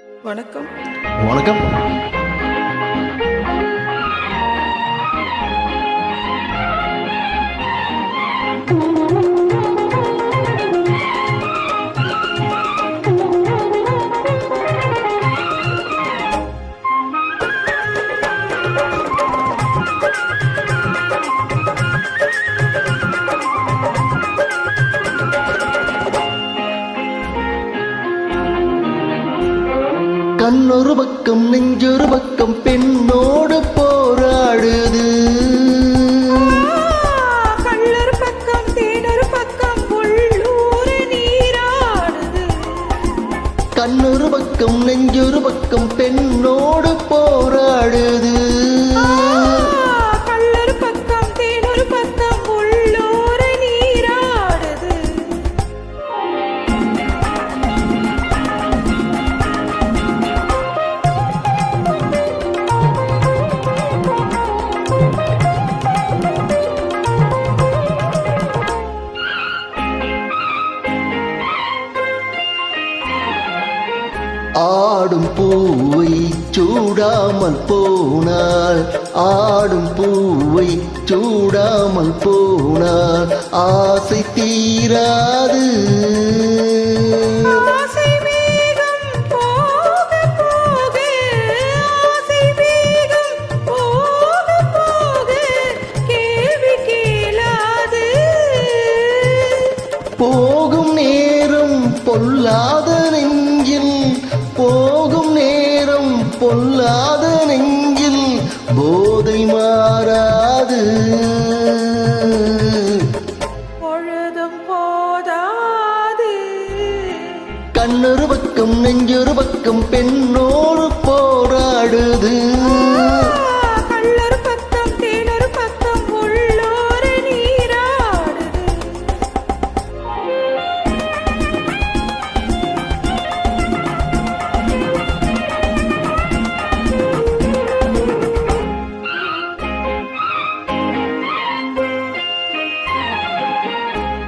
வணக்கம். வணக்கம். கண்ணொரு பக்கம் நெஞ்சொரு பக்கம் பெண்ணோடு போராடுது. கள்ளொரு பக்கம் தேனொரு பக்கம் உள்ளூர் நீராடுது. கண்ணொரு பக்கம் நெஞ்சொரு பக்கம் பெண்ணோடு போராடுது. கள்ளொரு பக்கம் தேனொரு பக்கம் உள்ளூர் நீராடுது. ஆடும் பூவை சூடாமல் போனால், ஆடும் பூவை சூடாமல் போனால் ஆசை தீராது. ஆசை மேகம் போக போக, ஆசை மேகம் போக போக கேள்வி கேளாது. போகும் நேரம் பொல்லாத நெஞ்சில், போகும் நேரம் பொல்லாத நெஞ்சில் போதை மாறாது. பொழுதும் போதாது. கண்ணொரு பக்கம் நெஞ்சொரு பக்கம் பெண்ணோடு போராடுது. கள்ளொரு பக்கம் தேனொரு பக்கம் உள்ளூர் நீராடுது.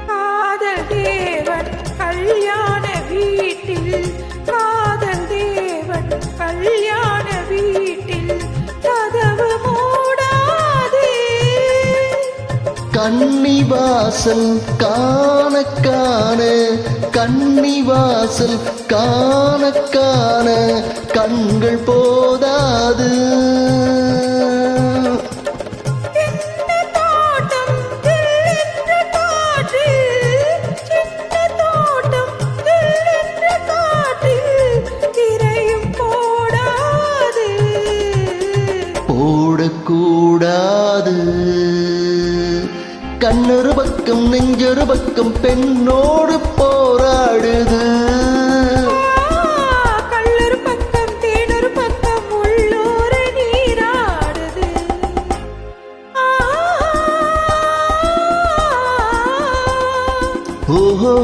காதல் தேவன் கல்யாண வீட்டில், காதல் தேவன் கல்யாண வீட்டில் கதவு மூடாது. கன்னிவாசல் காண காண, கன்னிவாசல் காண காண கண்கள் போதாது. சின்ன தோட்டம் தில்லென்ற காற்றில், சின்ன தோட்டம் தில்லென்ற காற்றில் திரையும் போடாது. போடக்கூடாது. கண்ணொரு பக்கம் நெஞ்சொரு பக்கம் பெண்ணோடு போராடுது. கள்ளொரு பக்கம் தேனொரு பக்கம் உள்ளூர் நீராடுது. ஓஹோ